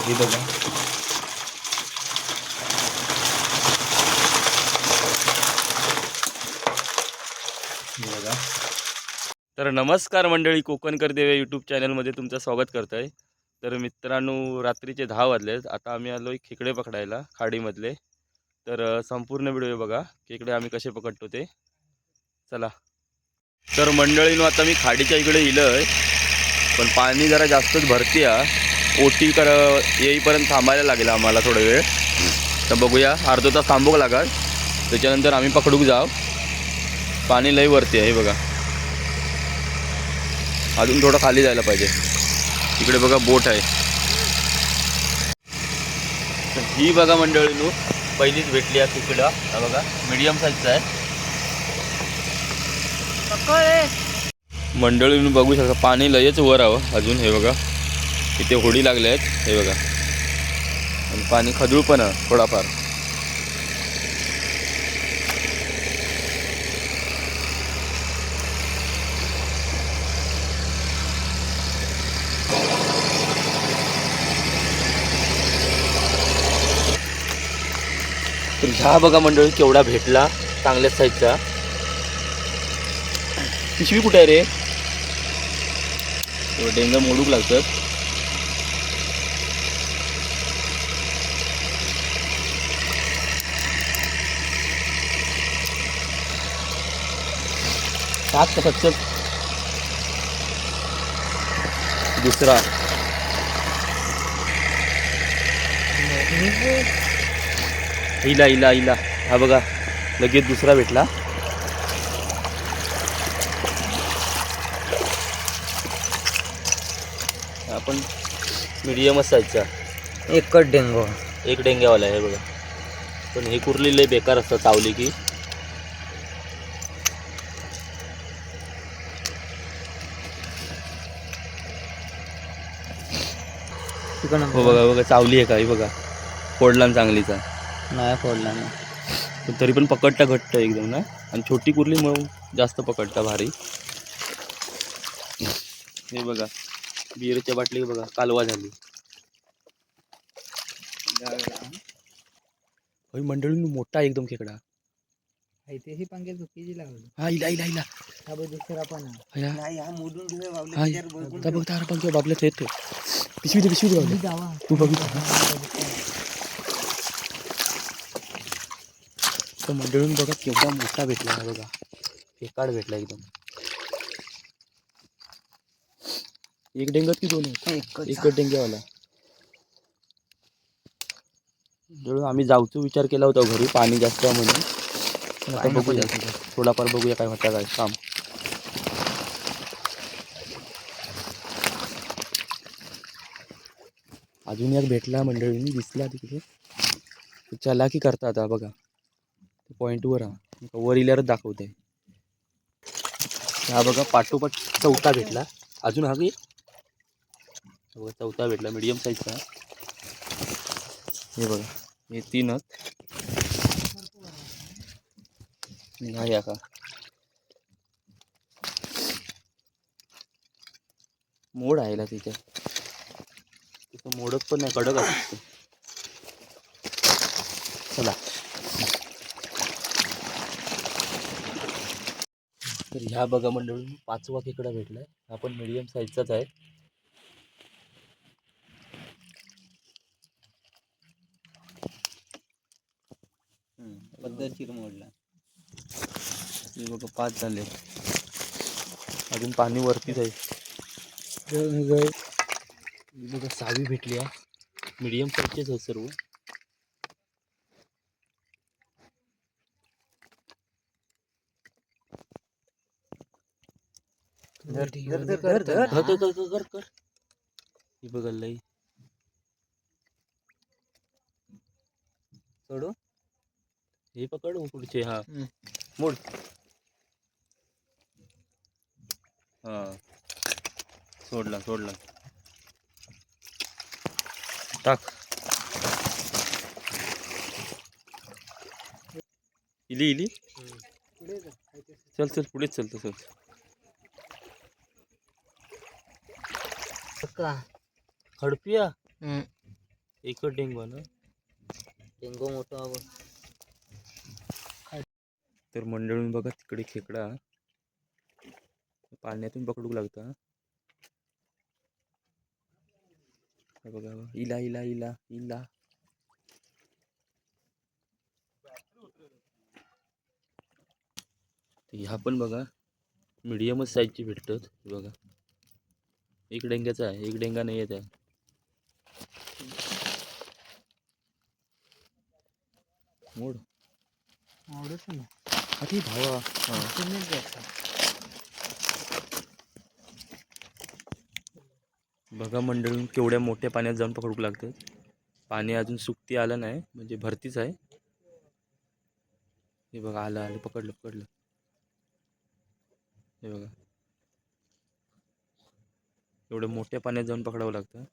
हे बघा तर नमस्कार मंडळी, कोकणकर देव यूट्यूब चॅनलमध्ये तुमचं स्वागत करत आहे. तर मित्रांनो, रात्रीचे 10 वाजलेत. आता आम्ही आलो आहे खेकडे पकडायला खाडीमधले. तर संपूर्ण व्हिडिओ बघा, खेकडे आम्ही कसे पकडतो ते. चला. तर मंडळीनो, आता मी खाडीच्या इकडे इलं आहे, पण पाणी जरा जास्तच भरती आहे. ओटी येईपर्यंत थांबायला लागेल आम्हाला थोडा वेळ. तर बघूया, अर्धा तास थांबू लागेल, त्याच्यानंतर आम्ही पकडूक जाऊ. पाणी लई वरती आहे बघा, अजून थोडं खाली जायला पाहिजे. इकडे बघा बोट आहे. ही बघा मंडळीनो, पहिलीच भेटली आहे तिकडं. हा बघा, मीडियम साईजचा आहे. मंडळीनो बघू शकता, पाणी लयच वर आहे अजून. हे बघा इथे होडी लागले आहेत, हे बघा. आणि पाणी खदूळ पण आहे थोडाफार. तर ह्या बघा मंडळी केवढा भेटला, चांगल्या साईजचा. पिशवी कुठे आहे रे? डेंगा मोडूक लागतात. सात का सच्चर दुसरा. हिला हिला हिला हा बघा, लगेच दुसरा भेटला. आपण मीडियमच साईजचा. एकच डेंगो, एक डेंग्यावाला आहे बघा. पण हे कुर्ली लय बेकार असतं चावली की. हो बघा बघा, चावली आहे का? ही बघा, फोडला चांगलीचा. नाही फोडला नाही, पण तरी पण पकडता घट्ट एकदम ना. आणि छोटी कुर्ली म्हणून जास्त पकडता भारी. हे बघा, बिअरच्या बाटली बघा, कालवा झाली. मंडळी मोठा एकदम खेकडा. तेही पंखे चुकीची लागली. हा इला इला इला हा बघ दुसरा पण नाही, हा मोडून ठेवे बाबले. बघ तारा पंखे बाबल्यात येतो. पिशवी दे पिशवी दे जावा. तू बघितलं. तर मंडळून बघा केवढा मोठा भेटला हा बघा, एकाड भेटला एकदम. एक डेंगत की दोन आहे? एकच डेंग्यावाला. आम्ही जाऊचा विचार केला होता घरी, पाणी जास्त आहे म्हणून. आता बघूया, थोडाफार बघूया काय होता काय काम. अजून एक भेटला मंडळींनी, दिसला तिकडे. चला की करता आता बघा, पॉईंटवर हा वर इल्यावरच दाखवते. हा बघा पाठोपाठ चौथा भेटला. अजून हा की चौथा भेटला, मीडियम साईजचा. हे बघा, हे तीनच नाही का. मोड आहे ना तिथे, तिथं मोडत पण नाही, कडक असते. चला. तर ह्या बघा मंडळी, पाचवा खेकडा भेटलाय. हा पण मीडियम साईजचाच आहे. पद्धतशीर मोडला. हे बघा 5 झाले. अजून पाणी वरतीच आहे. बघा 6वी भेटली. हा मीडियम साईजचेच आहे सर्व. कर. ही बघा लई सोडू. हे पकड पुढचे. हा मोड. हा सोडला टाक. इली चल पुढेच चल तसं. का हडपिया एकच डेंगू ना. डेंगो मोठा हवं. तर मंडळून बघा तिकडे खेकडा पाण्यातून पकडू लागता. हे बघा इला इला इला इला. ह्या पण बघा मीडियमच साईजची भेटतात. हे बघा एक डेंग्याचा आहे, एक डेंगा नाही येत आहे. मोड आवडत ना. अति धावा. हां बघा मंडळून केवढ्या मोठ्या पाण्यात जाऊन पकडू लागतात. पाणी अजून सुकती आलं नाही, म्हणजे भरतीच आहे. हे बघा आलं आलं, पकडलं पकडलं. हे बघा एवढ्या मोठ्या पाण्यात जाऊन पकडावं लागतं.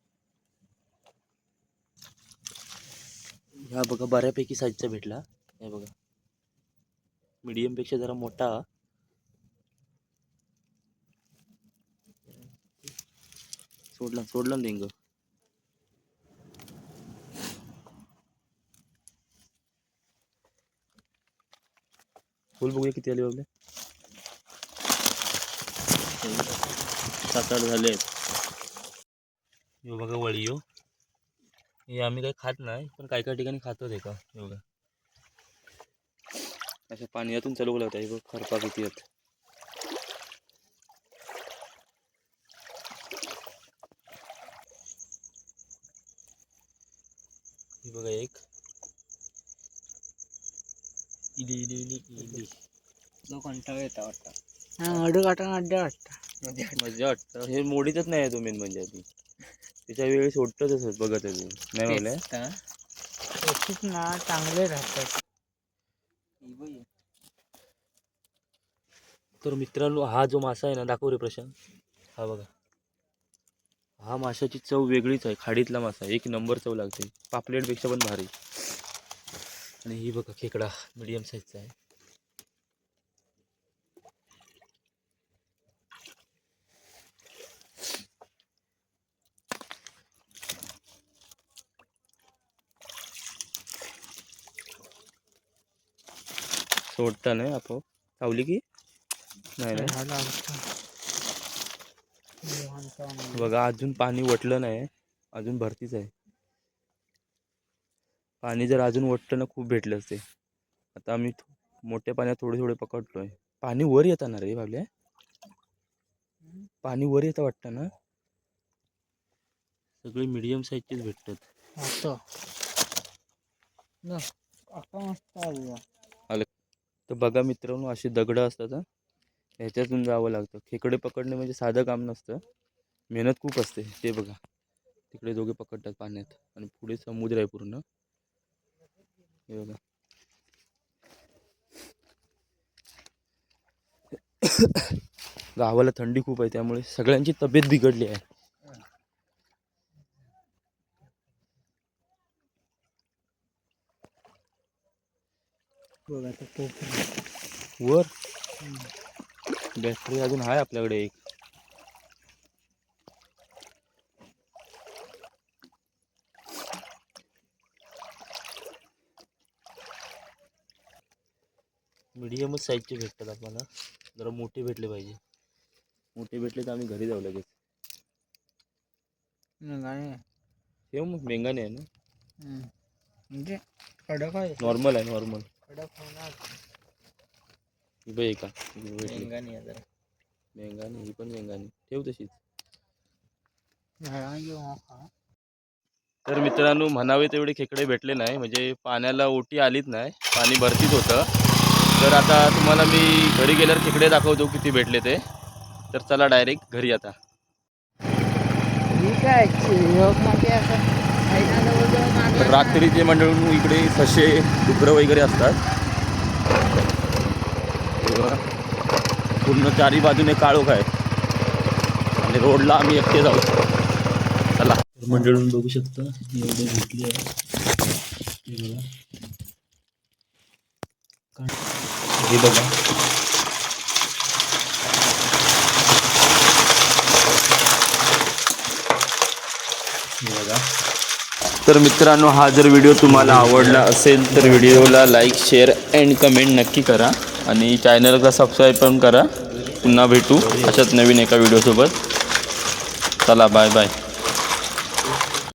ह्या बघा बऱ्यापैकी साईजचा भेटला. हे बघा मीडियम पेक्षा जरा मोठा. सोडला सोडला डेंग. फुल बघूया किती आले बघले. 7-8 झाले आहेत. हे बघा वळी हो. हे आम्ही काही खात नाही, पण काही काही ठिकाणी खातो ते का. हे बघा असं पाण्यातून चालू लागतं. हे बघ खरपा किती आहेत. हे बघा एक इली इली इली इली. जो कंटाळा येता वाटतं. अडू काटा अड्डा वाटतं. मजा वाटतं. हे मोडीतच नाही आहे तो मेन म्हणजे आधी. त्याच्या वेळी सोडतच असत बघत आहे नाही म्हणलं ना चांगले राहतात. तर मित्रांनो हा जो मासा आहे ना, दाखव रे प्रशांत. हा बघा हा माशाची चव वेगळीच आहे. खाडीतला मासा एक नंबर चव लागते, पापलेटपेक्षा पण भारी. आणि ही बघा खेकडा मीडियम साईजचा आहे. सोडता नाही आपोआप चावली की नाही नाही. बघा अजून पाणी वटलं नाही, अजून भरतीच आहे. पाणी जर अजून वटलं ना खूप भेटलं असते. आता आम्ही मोठ्या पाण्यात थोडे थोडे पकडतोय. पाणी वर येताना रे बाबल्या, पाणी वर येतं वाटतं ना. सगळे मीडियम साईजचेच भेटतात. आलं तर बघा मित्रांनो अशी दगडं असतात. ह्याच्यातून जावं लागतं. खेकडे पकडणे म्हणजे साधं काम नसतं, मेहनत खूप असते. ते बघा तिकडे दोघे पकडतात पाण्यात आणि पुढे समुद्र आहे पूर्ण. हे बघा गावाला थंडी खूप आहे, त्यामुळे सगळ्यांची तब्येत बिघडली आहे. वर बॅटरी अजून आहे आपल्याकडे एक. मीडियमच साईजचे भेटतात आपल्याला. जरा मोठे भेटले पाहिजे. मोठे भेटले तर आम्ही घरी जाऊ लगेच. ठेव मग मेंगाने आहे ना. म्हणजे कडक आहे. नॉर्मल आहे नॉर्मल. कडक होणार. ही बघ का मेंगानी आहे जरा. मेंगाने, ही पण मेंगाने. ठेव तशीच. तर मित्रांनो म्हणावे तेवढे खेकडे भेटले नाही, म्हणजे पाण्याला ओटी आलीच नाही, पाणी भरतीच होतं. तर आता तुम्हाला मी घरी गेल्यावर खेकडे दाखवतो किती भेटले ते. तर चला डायरेक्ट घरी आता. तर रात्रीचे मंडळून इकडे ससे डुकरं वगैरे असतात. पूर्ण चारी बाजूने काळोख आहे आणि रोडला आम्ही एकटे जाऊ. चला मंडळून बघू शकता एवढे भेटले आहे. हे बघा हे बघा तर मित्रांनो, हा जर व्हिडिओ तुम्हाला आवडला असेल तर व्हिडिओला लाईक, शेअर अँड कमेंट नक्की करा आणि चॅनलला सबस्क्राईब पण करा. पुन्हा भेटू अशाच नवीन एका व्हिडिओसोबत. चला, बाय बाय.